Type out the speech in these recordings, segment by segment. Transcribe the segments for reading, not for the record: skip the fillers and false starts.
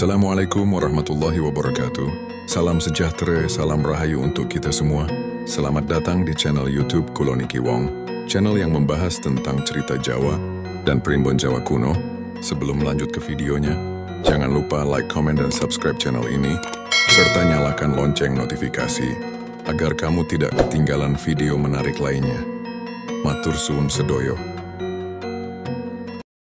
Assalamualaikum warahmatullahi wabarakatuh. Salam sejahtera, salam rahayu untuk kita semua. Selamat datang di channel YouTube Kulo Niki Wong, channel yang membahas tentang cerita Jawa dan Primbon Jawa kuno. Sebelum lanjut ke videonya, jangan lupa like, comment, dan subscribe channel ini, serta nyalakan lonceng notifikasi, agar kamu tidak ketinggalan video menarik lainnya. Matur suwun sedoyo.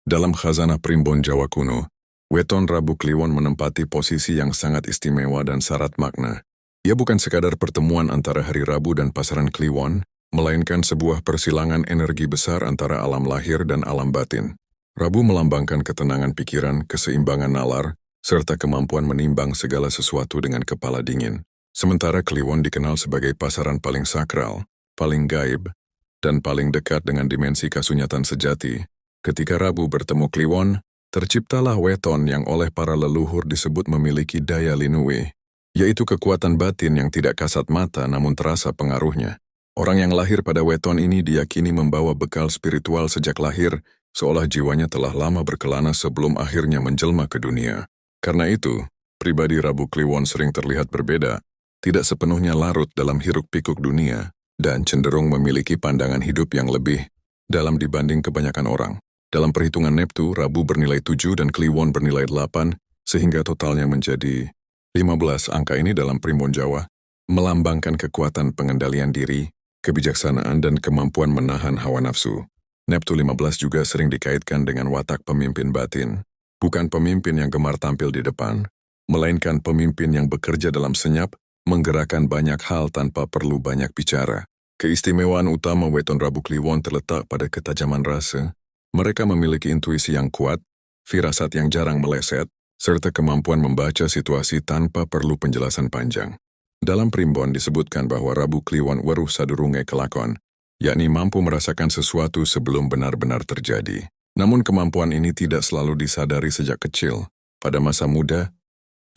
Dalam khazanah Primbon Jawa kuno, Weton Rabu Kliwon menempati posisi yang sangat istimewa dan syarat makna. Ia bukan sekadar pertemuan antara Hari Rabu dan pasaran Kliwon, melainkan sebuah persilangan energi besar antara alam lahir dan alam batin. Rabu melambangkan ketenangan pikiran, keseimbangan nalar, serta kemampuan menimbang segala sesuatu dengan kepala dingin. Sementara Kliwon dikenal sebagai pasaran paling sakral, paling gaib, dan paling dekat dengan dimensi kasunyatan sejati. Ketika Rabu bertemu Kliwon, terciptalah weton yang oleh para leluhur disebut memiliki daya linui, yaitu kekuatan batin yang tidak kasat mata namun terasa pengaruhnya. Orang yang lahir pada weton ini diyakini membawa bekal spiritual sejak lahir, seolah jiwanya telah lama berkelana sebelum akhirnya menjelma ke dunia. Karena itu, pribadi Rabu Kliwon sering terlihat berbeda, tidak sepenuhnya larut dalam hiruk-pikuk dunia, dan cenderung memiliki pandangan hidup yang lebih dalam dibanding kebanyakan orang. Dalam perhitungan Neptu, Rabu bernilai 7 dan Kliwon bernilai 8, sehingga totalnya menjadi 15. Angka ini dalam Primbon Jawa melambangkan kekuatan pengendalian diri, kebijaksanaan, dan kemampuan menahan hawa nafsu. Neptu 15 juga sering dikaitkan dengan watak pemimpin batin. Bukan pemimpin yang gemar tampil di depan, melainkan pemimpin yang bekerja dalam senyap, menggerakkan banyak hal tanpa perlu banyak bicara. Keistimewaan utama weton Rabu Kliwon terletak pada ketajaman rasa. Mereka memiliki intuisi yang kuat, firasat yang jarang meleset, serta kemampuan membaca situasi tanpa perlu penjelasan panjang. Dalam Primbon disebutkan bahwa Rabu Kliwon weruh sadurunge kelakon, yakni mampu merasakan sesuatu sebelum benar-benar terjadi. Namun kemampuan ini tidak selalu disadari sejak kecil. Pada masa muda,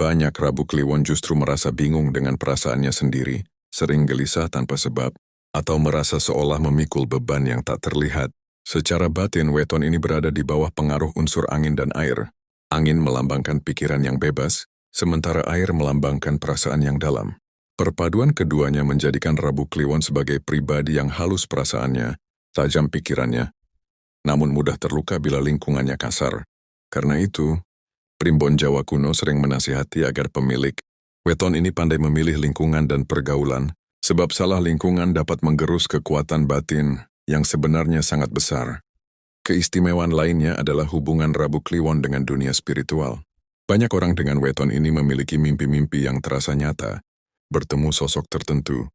banyak Rabu Kliwon justru merasa bingung dengan perasaannya sendiri, sering gelisah tanpa sebab, atau merasa seolah memikul beban yang tak terlihat. Secara batin, weton ini berada di bawah pengaruh unsur angin dan air. Angin melambangkan pikiran yang bebas, sementara air melambangkan perasaan yang dalam. Perpaduan keduanya menjadikan Rabu Kliwon sebagai pribadi yang halus perasaannya, tajam pikirannya, namun mudah terluka bila lingkungannya kasar. Karena itu, Primbon Jawa kuno sering menasihati agar pemilik weton ini pandai memilih lingkungan dan pergaulan, sebab salah lingkungan dapat menggerus kekuatan batin yang sebenarnya sangat besar. Keistimewaan lainnya adalah hubungan Rabu Kliwon dengan dunia spiritual. Banyak orang dengan weton ini memiliki mimpi-mimpi yang terasa nyata, bertemu sosok tertentu,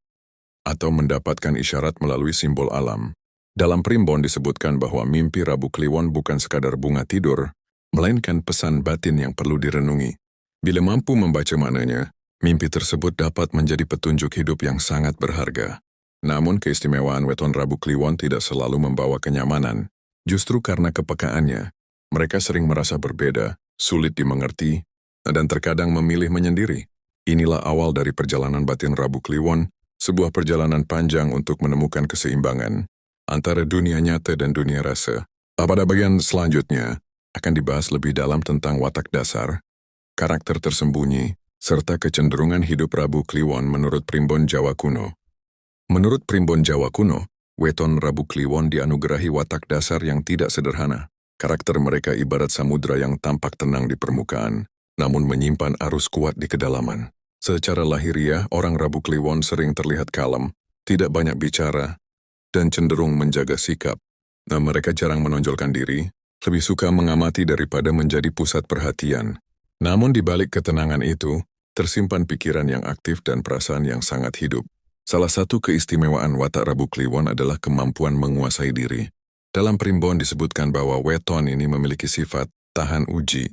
atau mendapatkan isyarat melalui simbol alam. Dalam Primbon disebutkan bahwa mimpi Rabu Kliwon bukan sekadar bunga tidur, melainkan pesan batin yang perlu direnungi. Bila mampu membaca maknanya, mimpi tersebut dapat menjadi petunjuk hidup yang sangat berharga. Namun keistimewaan weton Rabu Kliwon tidak selalu membawa kenyamanan. Justru karena kepekaannya, mereka sering merasa berbeda, sulit dimengerti, dan terkadang memilih menyendiri. Inilah awal dari perjalanan batin Rabu Kliwon, sebuah perjalanan panjang untuk menemukan keseimbangan antara dunia nyata dan dunia rasa. Pada bagian selanjutnya, akan dibahas lebih dalam tentang watak dasar, karakter tersembunyi, serta kecenderungan hidup Rabu Kliwon menurut Primbon Jawa kuno. Menurut Primbon Jawa kuno, weton Rabu Kliwon dianugerahi watak dasar yang tidak sederhana. Karakter mereka ibarat samudra yang tampak tenang di permukaan, namun menyimpan arus kuat di kedalaman. Secara lahiriah, orang Rabu Kliwon sering terlihat kalem, tidak banyak bicara, dan cenderung menjaga sikap. Mereka jarang menonjolkan diri, lebih suka mengamati daripada menjadi pusat perhatian. Namun di balik ketenangan itu, tersimpan pikiran yang aktif dan perasaan yang sangat hidup. Salah satu keistimewaan watak Rabu Kliwon adalah kemampuan menguasai diri. Dalam Primbon disebutkan bahwa weton ini memiliki sifat tahan uji,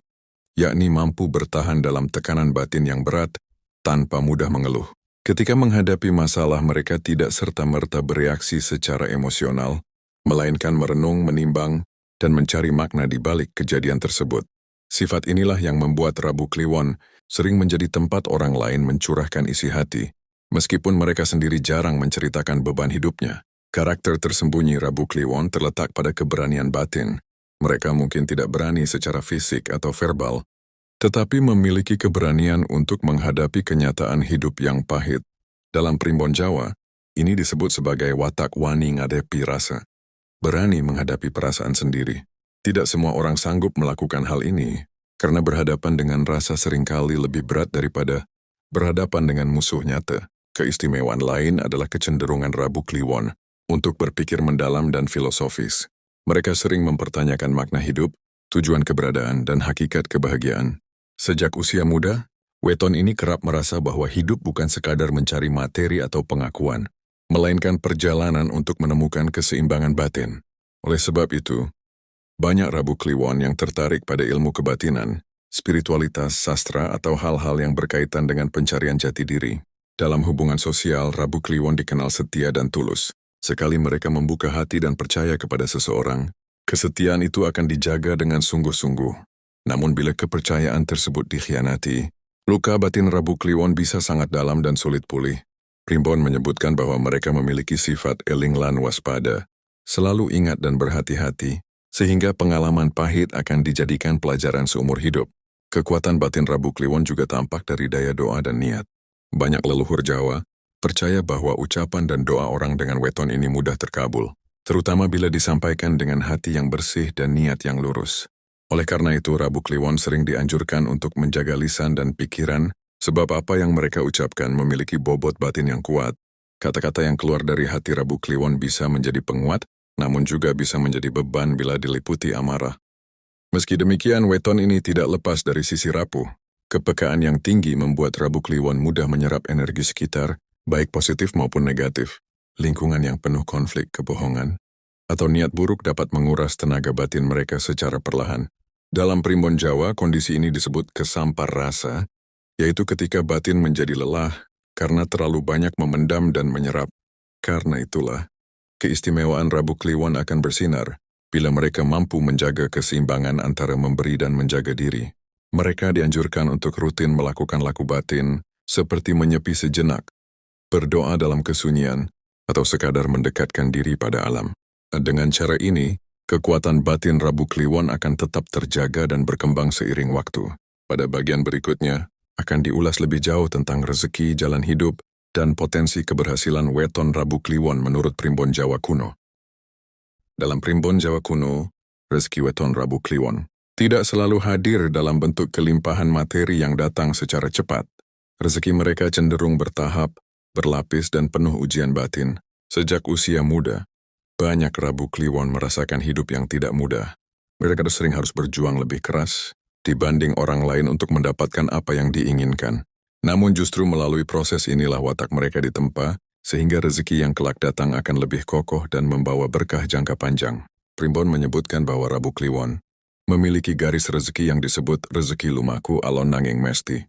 yakni mampu bertahan dalam tekanan batin yang berat tanpa mudah mengeluh. Ketika menghadapi masalah, mereka tidak serta-merta bereaksi secara emosional, melainkan merenung, menimbang, dan mencari makna di balik kejadian tersebut. Sifat inilah yang membuat Rabu Kliwon sering menjadi tempat orang lain mencurahkan isi hati. Meskipun mereka sendiri jarang menceritakan beban hidupnya, karakter tersembunyi Rabu Kliwon terletak pada keberanian batin. Mereka mungkin tidak berani secara fisik atau verbal, tetapi memiliki keberanian untuk menghadapi kenyataan hidup yang pahit. Dalam primbon Jawa, ini disebut sebagai watak wani ngadepi rasa. Berani menghadapi perasaan sendiri. Tidak semua orang sanggup melakukan hal ini, karena berhadapan dengan rasa seringkali lebih berat daripada berhadapan dengan musuh nyata. Keistimewaan lain adalah kecenderungan Rabu Kliwon untuk berpikir mendalam dan filosofis. Mereka sering mempertanyakan makna hidup, tujuan keberadaan, dan hakikat kebahagiaan. Sejak usia muda, weton ini kerap merasa bahwa hidup bukan sekadar mencari materi atau pengakuan, melainkan perjalanan untuk menemukan keseimbangan batin. Oleh sebab itu, banyak Rabu Kliwon yang tertarik pada ilmu kebatinan, spiritualitas, sastra, atau hal-hal yang berkaitan dengan pencarian jati diri. Dalam hubungan sosial, Rabu Kliwon dikenal setia dan tulus. Sekali mereka membuka hati dan percaya kepada seseorang, kesetiaan itu akan dijaga dengan sungguh-sungguh. Namun bila kepercayaan tersebut dikhianati, luka batin Rabu Kliwon bisa sangat dalam dan sulit pulih. Primbon menyebutkan bahwa mereka memiliki sifat eling lan waspada, selalu ingat dan berhati-hati, sehingga pengalaman pahit akan dijadikan pelajaran seumur hidup. Kekuatan batin Rabu Kliwon juga tampak dari daya doa dan niat. Banyak leluhur Jawa percaya bahwa ucapan dan doa orang dengan weton ini mudah terkabul, terutama bila disampaikan dengan hati yang bersih dan niat yang lurus. Oleh karena itu, Rabu Kliwon sering dianjurkan untuk menjaga lisan dan pikiran, sebab apa yang mereka ucapkan memiliki bobot batin yang kuat. Kata-kata yang keluar dari hati Rabu Kliwon bisa menjadi penguat, namun juga bisa menjadi beban bila diliputi amarah. Meski demikian, weton ini tidak lepas dari sisi rapuh. Kepekaan yang tinggi membuat Rabu Kliwon mudah menyerap energi sekitar, baik positif maupun negatif. Lingkungan yang penuh konflik, kebohongan, atau niat buruk dapat menguras tenaga batin mereka secara perlahan. Dalam primbon Jawa, kondisi ini disebut kesampar rasa, yaitu ketika batin menjadi lelah karena terlalu banyak memendam dan menyerap. Karena itulah, keistimewaan Rabu Kliwon akan bersinar bila mereka mampu menjaga keseimbangan antara memberi dan menjaga diri. Mereka dianjurkan untuk rutin melakukan laku batin, seperti menyepi sejenak, berdoa dalam kesunyian, atau sekadar mendekatkan diri pada alam. Dengan cara ini, kekuatan batin Rabu Kliwon akan tetap terjaga dan berkembang seiring waktu. Pada bagian berikutnya, akan diulas lebih jauh tentang rezeki, jalan hidup, dan potensi keberhasilan weton Rabu Kliwon menurut primbon Jawa kuno. Dalam primbon Jawa kuno, rezeki weton Rabu Kliwon tidak selalu hadir dalam bentuk kelimpahan materi yang datang secara cepat. Rezeki mereka cenderung bertahap, berlapis, dan penuh ujian batin. Sejak usia muda, banyak Rabu Kliwon merasakan hidup yang tidak mudah. Mereka sering harus berjuang lebih keras dibanding orang lain untuk mendapatkan apa yang diinginkan. Namun justru melalui proses inilah watak mereka ditempa, sehingga rezeki yang kelak datang akan lebih kokoh dan membawa berkah jangka panjang. Primbon menyebutkan bahwa Rabu Kliwon memiliki garis rezeki yang disebut rezeki lumaku alon nanging mesti.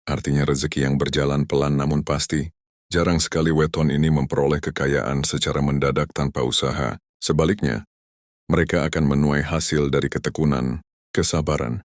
Artinya rezeki yang berjalan pelan namun pasti. Jarang sekali weton ini memperoleh kekayaan secara mendadak tanpa usaha. Sebaliknya, mereka akan menuai hasil dari ketekunan, kesabaran,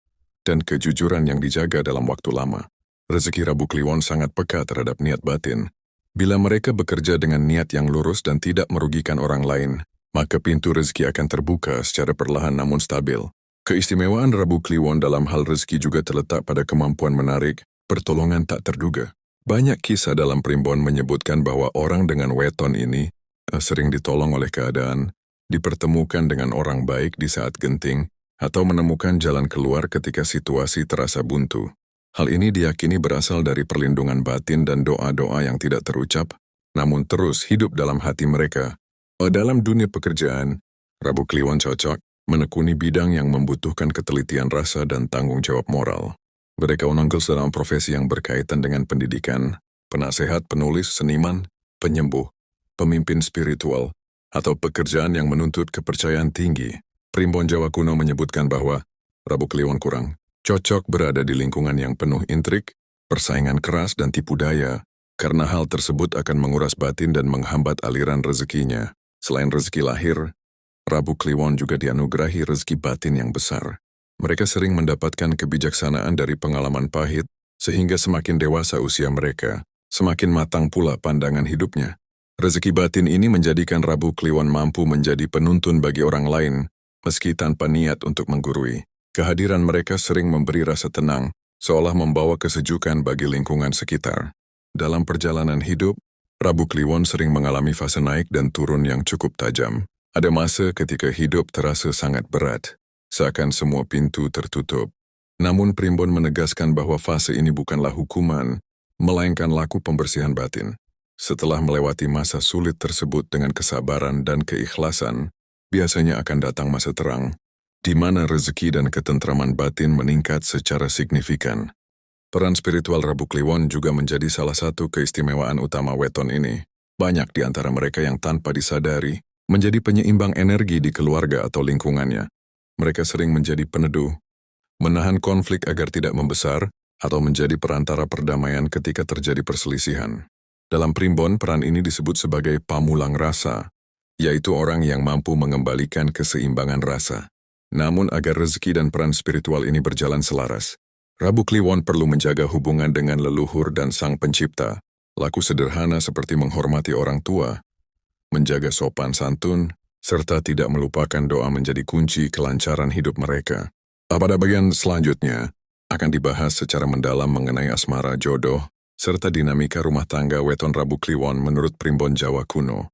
dan kejujuran yang dijaga dalam waktu lama. Rezeki Rabu Kliwon sangat peka terhadap niat batin. Bila mereka bekerja dengan niat yang lurus dan tidak merugikan orang lain, maka pintu rezeki akan terbuka secara perlahan namun stabil. Keistimewaan Rabu Kliwon dalam hal rezeki juga terletak pada kemampuan menarik pertolongan tak terduga. Banyak kisah dalam primbon menyebutkan bahwa orang dengan weton ini sering ditolong oleh keadaan, dipertemukan dengan orang baik di saat genting, atau menemukan jalan keluar ketika situasi terasa buntu. Hal ini diyakini berasal dari perlindungan batin dan doa-doa yang tidak terucap, namun terus hidup dalam hati mereka. Dalam dunia pekerjaan, Rabu Kliwon cocok menekuni bidang yang membutuhkan ketelitian rasa dan tanggung jawab moral. Mereka unggul dalam profesi yang berkaitan dengan pendidikan, penasehat, penulis, seniman, penyembuh, pemimpin spiritual, atau pekerjaan yang menuntut kepercayaan tinggi. Primbon Jawa kuno menyebutkan bahwa Rabu Kliwon kurang cocok berada di lingkungan yang penuh intrik, persaingan keras, dan tipu daya, karena hal tersebut akan menguras batin dan menghambat aliran rezekinya. Selain rezeki lahir, Rabu Kliwon juga dianugerahi rezeki batin yang besar. Mereka sering mendapatkan kebijaksanaan dari pengalaman pahit, sehingga semakin dewasa usia mereka, semakin matang pula pandangan hidupnya. Rezeki batin ini menjadikan Rabu Kliwon mampu menjadi penuntun bagi orang lain, meski tanpa niat untuk menggurui. Kehadiran mereka sering memberi rasa tenang, seolah membawa kesejukan bagi lingkungan sekitar. Dalam perjalanan hidup, Rabu Kliwon sering mengalami fase naik dan turun yang cukup tajam. Ada masa ketika hidup terasa sangat berat, seakan semua pintu tertutup. Namun Primbon menegaskan bahwa fase ini bukanlah hukuman, melainkan laku pembersihan batin. Setelah melewati masa sulit tersebut dengan kesabaran dan keikhlasan, biasanya akan datang masa terang, di mana rezeki dan ketentraman batin meningkat secara signifikan. Peran spiritual Rabu Kliwon juga menjadi salah satu keistimewaan utama weton ini. Banyak di antara mereka yang tanpa disadari menjadi penyeimbang energi di keluarga atau lingkungannya. Mereka sering menjadi peneduh, menahan konflik agar tidak membesar, atau menjadi perantara perdamaian ketika terjadi perselisihan. Dalam Primbon, peran ini disebut sebagai pamulang rasa, yaitu orang yang mampu mengembalikan keseimbangan rasa. Namun agar rezeki dan peran spiritual ini berjalan selaras, Rabu Kliwon perlu menjaga hubungan dengan leluhur dan Sang Pencipta. Laku sederhana seperti menghormati orang tua, menjaga sopan santun, serta tidak melupakan doa menjadi kunci kelancaran hidup mereka. Pada bagian selanjutnya, akan dibahas secara mendalam mengenai asmara jodoh, serta dinamika rumah tangga weton Rabu Kliwon menurut Primbon Jawa kuno.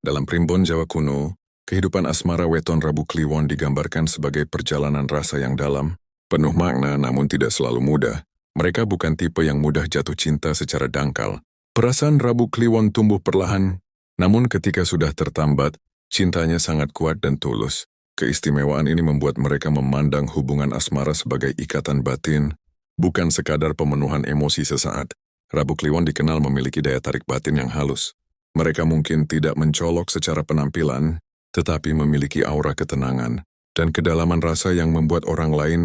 Dalam Primbon Jawa kuno, kehidupan asmara weton Rabu Kliwon digambarkan sebagai perjalanan rasa yang dalam, penuh makna namun tidak selalu mudah. Mereka bukan tipe yang mudah jatuh cinta secara dangkal. Perasaan Rabu Kliwon tumbuh perlahan, namun ketika sudah tertambat, cintanya sangat kuat dan tulus. Keistimewaan ini membuat mereka memandang hubungan asmara sebagai ikatan batin, bukan sekadar pemenuhan emosi sesaat. Rabu Kliwon dikenal memiliki daya tarik batin yang halus. Mereka mungkin tidak mencolok secara penampilan, tetapi memiliki aura ketenangan dan kedalaman rasa yang membuat orang lain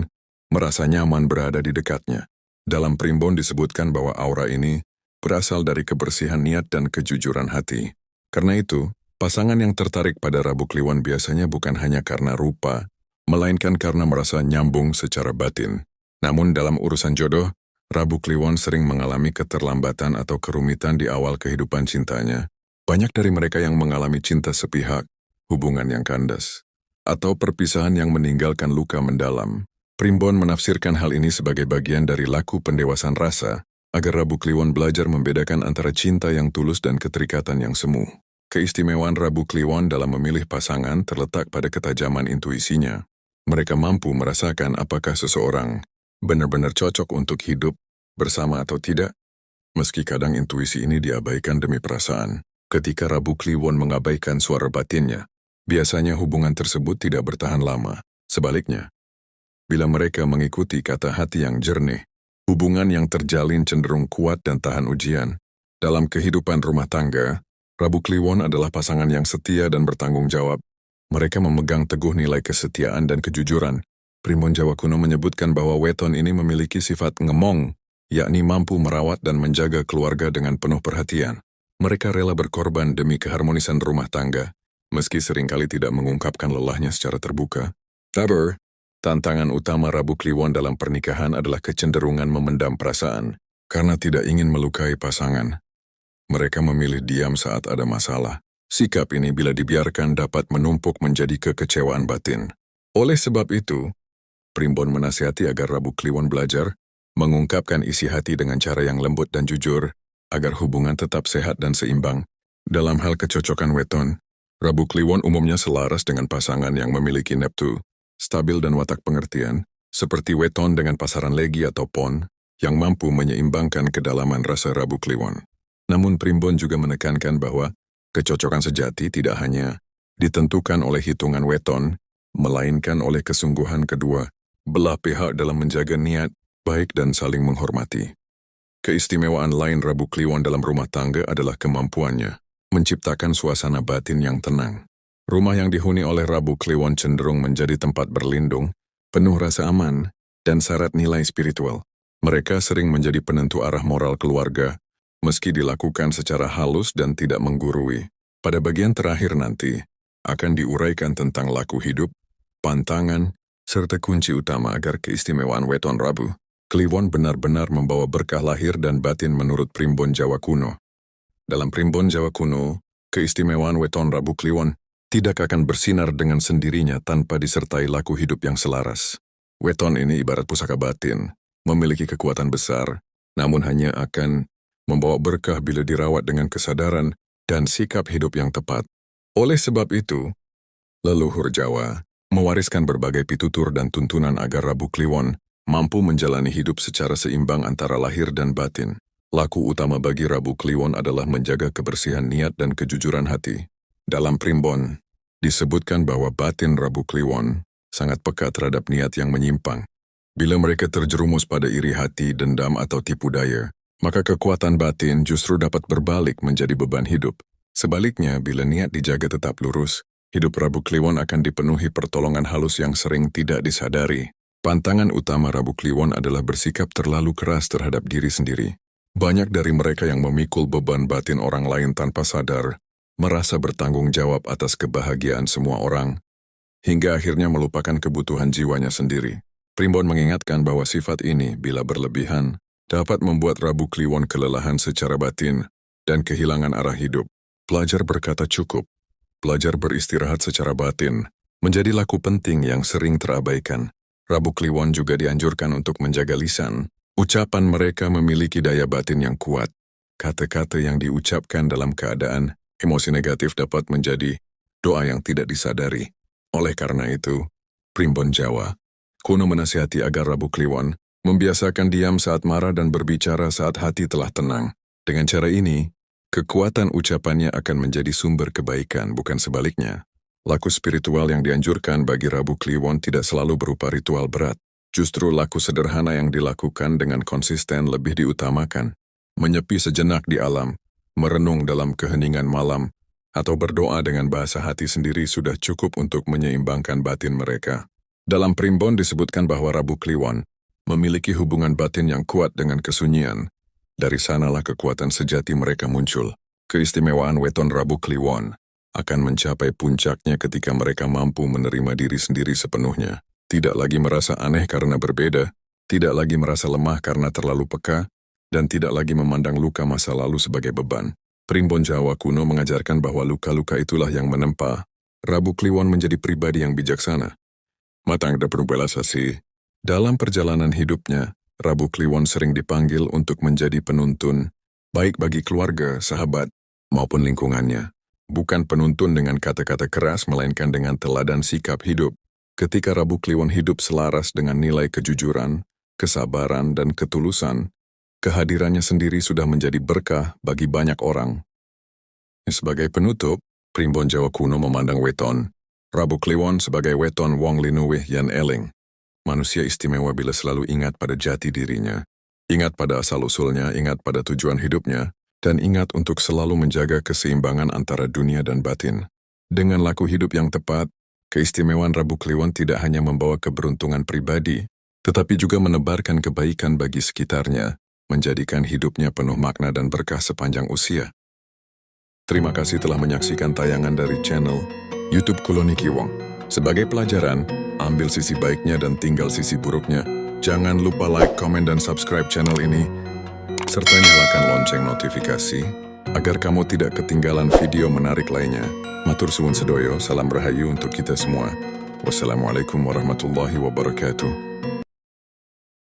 merasa nyaman berada di dekatnya. Dalam Primbon disebutkan bahwa aura ini berasal dari kebersihan niat dan kejujuran hati. Karena itu, pasangan yang tertarik pada Rabu Kliwon biasanya bukan hanya karena rupa, melainkan karena merasa nyambung secara batin. Namun dalam urusan jodoh, Rabu Kliwon sering mengalami keterlambatan atau kerumitan di awal kehidupan cintanya. Banyak dari mereka yang mengalami cinta sepihak, hubungan yang kandas, atau perpisahan yang meninggalkan luka mendalam. Primbon menafsirkan hal ini sebagai bagian dari laku pendewasaan rasa, agar Rabu Kliwon belajar membedakan antara cinta yang tulus dan keterikatan yang semu. Keistimewaan Rabu Kliwon dalam memilih pasangan terletak pada ketajaman intuisinya. Mereka mampu merasakan apakah seseorang benar-benar cocok untuk hidup bersama atau tidak, meski kadang intuisi ini diabaikan demi perasaan. Ketika Rabu Kliwon mengabaikan suara batinnya, biasanya hubungan tersebut tidak bertahan lama. Sebaliknya, bila mereka mengikuti kata hati yang jernih, hubungan yang terjalin cenderung kuat dan tahan ujian. Dalam kehidupan rumah tangga, Rabu Kliwon adalah pasangan yang setia dan bertanggung jawab. Mereka memegang teguh nilai kesetiaan dan kejujuran. Primbon Jawa kuno menyebutkan bahwa weton ini memiliki sifat ngemong, yakni mampu merawat dan menjaga keluarga dengan penuh perhatian. Mereka rela berkorban demi keharmonisan rumah tangga, meski seringkali tidak mengungkapkan lelahnya secara terbuka. Tapi, tantangan utama Rabu Kliwon dalam pernikahan adalah kecenderungan memendam perasaan, karena tidak ingin melukai pasangan. Mereka memilih diam saat ada masalah. Sikap ini bila dibiarkan dapat menumpuk menjadi kekecewaan batin. Oleh sebab itu, Primbon menasihati agar Rabu Kliwon belajar mengungkapkan isi hati dengan cara yang lembut dan jujur, agar hubungan tetap sehat dan seimbang. Dalam hal kecocokan weton, Rabu Kliwon umumnya selaras dengan pasangan yang memiliki neptu, stabil dan watak pengertian, seperti weton dengan pasaran legi atau pon, yang mampu menyeimbangkan kedalaman rasa Rabu Kliwon. Namun Primbon juga menekankan bahwa kecocokan sejati tidak hanya ditentukan oleh hitungan weton, melainkan oleh kesungguhan kedua belah pihak dalam menjaga niat baik dan saling menghormati. Keistimewaan lain Rabu Kliwon dalam rumah tangga adalah kemampuannya menciptakan suasana batin yang tenang. Rumah yang dihuni oleh Rabu Kliwon cenderung menjadi tempat berlindung, penuh rasa aman, dan syarat nilai spiritual. Mereka sering menjadi penentu arah moral keluarga, meski dilakukan secara halus dan tidak menggurui. Pada bagian terakhir nanti, akan diuraikan tentang laku hidup, pantangan, serta kunci utama agar keistimewaan weton Rabu Kliwon benar-benar membawa berkah lahir dan batin menurut Primbon Jawa kuno. Dalam Primbon Jawa kuno, keistimewaan weton Rabu Kliwon tidak akan bersinar dengan sendirinya tanpa disertai laku hidup yang selaras. Weton ini ibarat pusaka batin, memiliki kekuatan besar, namun hanya akan membawa berkah bila dirawat dengan kesadaran dan sikap hidup yang tepat. Oleh sebab itu, leluhur Jawa mewariskan berbagai pitutur dan tuntunan agar Rabu Kliwon mampu menjalani hidup secara seimbang antara lahir dan batin. Laku utama bagi Rabu Kliwon adalah menjaga kebersihan niat dan kejujuran hati. Dalam Primbon, disebutkan bahwa batin Rabu Kliwon sangat peka terhadap niat yang menyimpang. Bila mereka terjerumus pada iri hati, dendam atau tipu daya, maka kekuatan batin justru dapat berbalik menjadi beban hidup. Sebaliknya, bila niat dijaga tetap lurus, hidup Rabu Kliwon akan dipenuhi pertolongan halus yang sering tidak disadari. Pantangan utama Rabu Kliwon adalah bersikap terlalu keras terhadap diri sendiri. Banyak dari mereka yang memikul beban batin orang lain tanpa sadar, merasa bertanggung jawab atas kebahagiaan semua orang, hingga akhirnya melupakan kebutuhan jiwanya sendiri. Primbon mengingatkan bahwa sifat ini, bila berlebihan, dapat membuat Rabu Kliwon kelelahan secara batin dan kehilangan arah hidup. Belajar berkata cukup, belajar beristirahat secara batin, menjadi laku penting yang sering terabaikan. Rabu Kliwon juga dianjurkan untuk menjaga lisan. Ucapan mereka memiliki daya batin yang kuat. Kata-kata yang diucapkan dalam keadaan emosi negatif dapat menjadi doa yang tidak disadari. Oleh karena itu, Primbon Jawa kuno menasihati agar Rabu Kliwon membiasakan diam saat marah dan berbicara saat hati telah tenang. Dengan cara ini, kekuatan ucapannya akan menjadi sumber kebaikan, bukan sebaliknya. Laku spiritual yang dianjurkan bagi Rabu Kliwon tidak selalu berupa ritual berat. Justru laku sederhana yang dilakukan dengan konsisten lebih diutamakan. Menyepi sejenak di alam, merenung dalam keheningan malam, atau berdoa dengan bahasa hati sendiri sudah cukup untuk menyeimbangkan batin mereka. Dalam Primbon disebutkan bahwa Rabu Kliwon memiliki hubungan batin yang kuat dengan kesunyian. Dari sanalah kekuatan sejati mereka muncul. Keistimewaan weton Rabu Kliwon akan mencapai puncaknya ketika mereka mampu menerima diri sendiri sepenuhnya. Tidak lagi merasa aneh karena berbeda, tidak lagi merasa lemah karena terlalu peka, dan tidak lagi memandang luka masa lalu sebagai beban. Primbon Jawa kuno mengajarkan bahwa luka-luka itulah yang menempa Rabu Kliwon menjadi pribadi yang bijaksana. Matang dan belas asih. Dalam perjalanan hidupnya, Rabu Kliwon sering dipanggil untuk menjadi penuntun, baik bagi keluarga, sahabat, maupun lingkungannya. Bukan penuntun dengan kata-kata keras, melainkan dengan teladan sikap hidup. Ketika Rabu Kliwon hidup selaras dengan nilai kejujuran, kesabaran, dan ketulusan, kehadirannya sendiri sudah menjadi berkah bagi banyak orang. Sebagai penutup, Primbon Jawa kuno memandang weton Rabu Kliwon sebagai weton Wong Linuwih Yan Eling. Manusia istimewa bila selalu ingat pada jati dirinya, ingat pada asal-usulnya, ingat pada tujuan hidupnya, dan ingat untuk selalu menjaga keseimbangan antara dunia dan batin. Dengan laku hidup yang tepat, keistimewaan Rabu Kliwon tidak hanya membawa keberuntungan pribadi, tetapi juga menebarkan kebaikan bagi sekitarnya, menjadikan hidupnya penuh makna dan berkah sepanjang usia. Terima kasih telah menyaksikan tayangan dari channel YouTube Kuloni Kiwong. Sebagai pelajaran, ambil sisi baiknya dan tinggal sisi buruknya. Jangan lupa like, komen, dan subscribe channel ini, serta nyalakan lonceng notifikasi, agar kamu tidak ketinggalan video menarik lainnya. Matur suwun sedoyo, salam rahayu untuk kita semua. Wassalamualaikum warahmatullahi wabarakatuh.